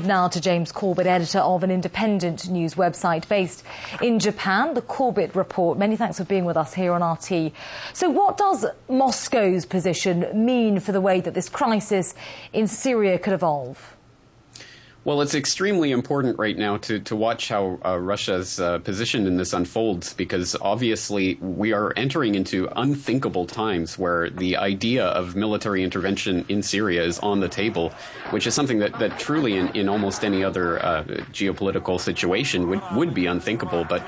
Now to James Corbett, editor of an independent news website based in Japan, the Corbett Report. Many thanks for being with us here on RT. So what does Moscow's position mean for the way that this crisis in Syria could evolve? Well, it's extremely important right now to watch how Russia's position in this unfolds, because obviously we are entering into unthinkable times where the idea of military intervention in Syria is on the table, which is something that truly in almost any other geopolitical situation would be unthinkable. But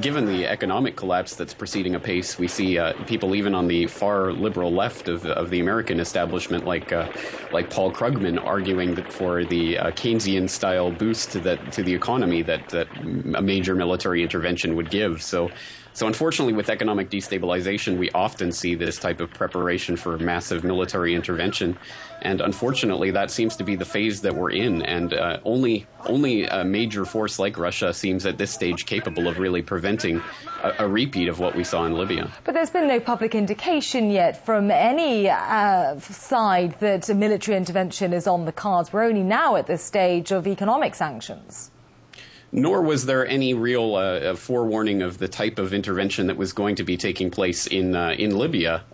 given the economic collapse that's proceeding apace, we see people even on the far liberal left of the American establishment, like Paul Krugman, arguing that for the Keynesian-style boost to the economy that a major military intervention would give. So unfortunately, with economic destabilization, we often see this type of preparation for massive military intervention. And unfortunately, that seems to be the phase that we're in. And only a major force like Russia seems at this stage capable of really preventing a repeat of what we saw in Libya. But there's been no public indication yet from any side that a military intervention is on the cards. We're only now at this stage of economic sanctions. Nor was there any real forewarning of the type of intervention that was going to be taking place in Libya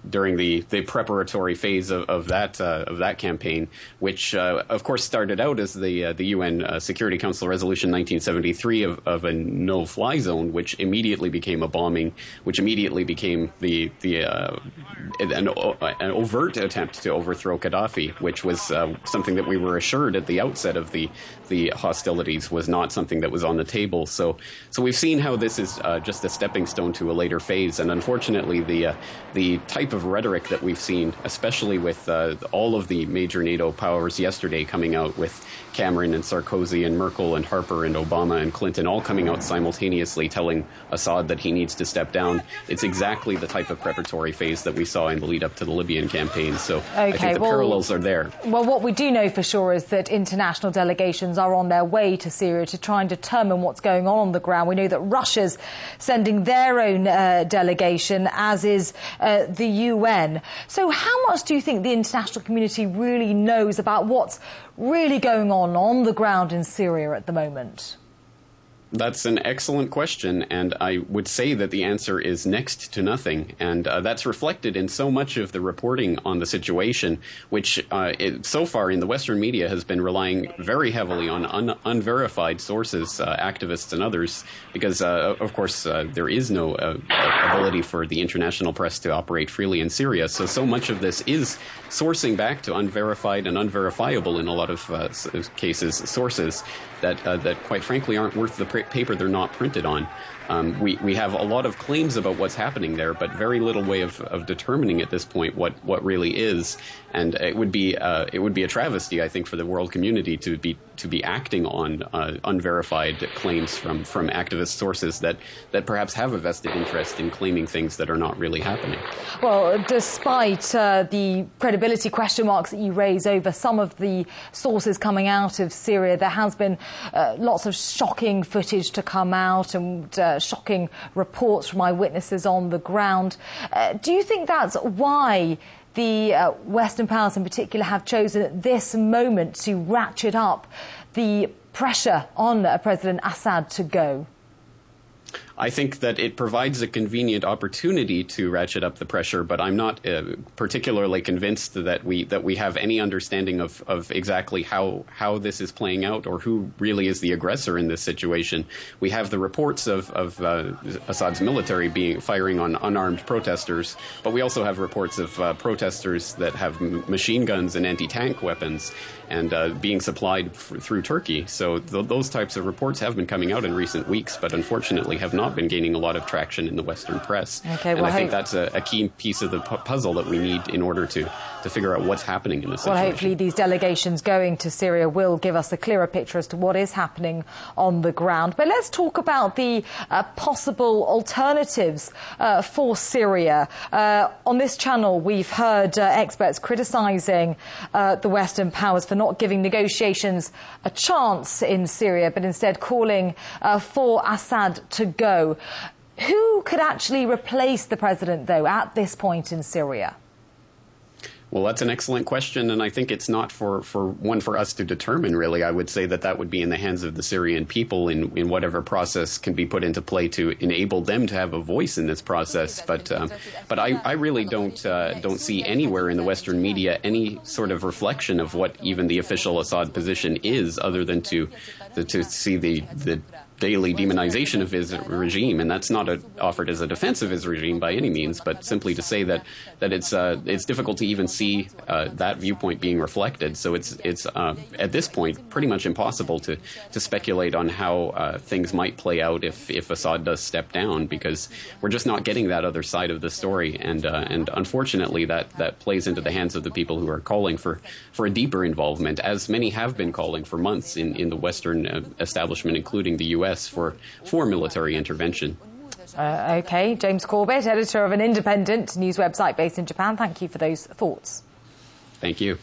during the preparatory phase of that campaign, which of course started out as the UN Security Council Resolution 1973 of a no-fly zone, which immediately became a bombing, which immediately became an overt attempt to overthrow Gaddafi, which was something that we were assured at the outset of the hostilities was not something that was on the table. So we've seen how this is just a stepping stone to a later phase. And unfortunately, the type of rhetoric that we've seen, especially with all of the major NATO powers yesterday coming out with Cameron and Sarkozy and Merkel and Harper and Obama and Clinton all coming out simultaneously telling Assad that he needs to step down, it's exactly the type of preparatory phase that we saw in the lead up to the Libyan campaign. So I think the parallels are there. Well, what we do know for sure is that international delegations are on their way to Syria to try and determine what's going on the ground. We know that Russia's sending their own delegation, as is the UN. So how much do you think the international community really knows about what's really going on the ground in Syria at the moment? That's an excellent question, and I would say that the answer is next to nothing. And that's reflected in so much of the reporting on the situation, which so far in the Western media has been relying very heavily on unverified sources, activists and others, because, of course, there is no ability for the international press to operate freely in Syria. So much of this is sourcing back to unverified and unverifiable, in a lot of cases, sources that quite frankly aren't worth the paper they're not printed on. We have a lot of claims about what's happening there, but very little way of determining at this point what really is. And it would be a travesty, I think, for the world community to be acting on unverified claims from activist sources that perhaps have a vested interest in claiming things that are not really happening. Well, despite the credibility question marks that you raise over some of the sources coming out of Syria, there has been lots of shocking footage to come out and shocking reports from eyewitnesses on the ground. Do you think that's why the Western powers in particular have chosen at this moment to ratchet up the pressure on President Assad to go? I think that it provides a convenient opportunity to ratchet up the pressure, but I'm not particularly convinced that we have any understanding of exactly how this is playing out or who really is the aggressor in this situation. We have the reports of Assad's military firing on unarmed protesters, but we also have reports of protesters that have machine guns and anti-tank weapons and being supplied through Turkey. So those types of reports have been coming out in recent weeks, but unfortunately have not been gaining a lot of traction in the Western press. Okay, and I think that's a key piece of the puzzle that we need in order to figure out what's happening in this situation. Well, hopefully these delegations going to Syria will give us a clearer picture as to what is happening on the ground. But let's talk about the possible alternatives for Syria. On this channel, we've heard experts criticising the Western powers for not giving negotiations a chance in Syria, but instead calling for Assad to go. Who could actually replace the president, though, at this point in Syria? Well, that's an excellent question, and I think it's not for us to determine, really. I would say that would be in the hands of the Syrian people in whatever process can be put into play to enable them to have a voice in this process. But I really don't see anywhere in the Western media any sort of reflection of what even the official Assad position is, other than to see the daily demonization of his regime, and that's not offered as a defense of his regime by any means, but simply to say that it's difficult to even see that viewpoint being reflected. So it's at this point pretty much impossible to speculate on how things might play out if Assad does step down, because we're just not getting that other side of the story, and unfortunately that plays into the hands of the people who are calling for a deeper involvement, as many have been calling for months in the Western establishment, including the U.S. for military intervention. Okay, James Corbett, editor of an independent news website based in Japan. Thank you for those thoughts. Thank you.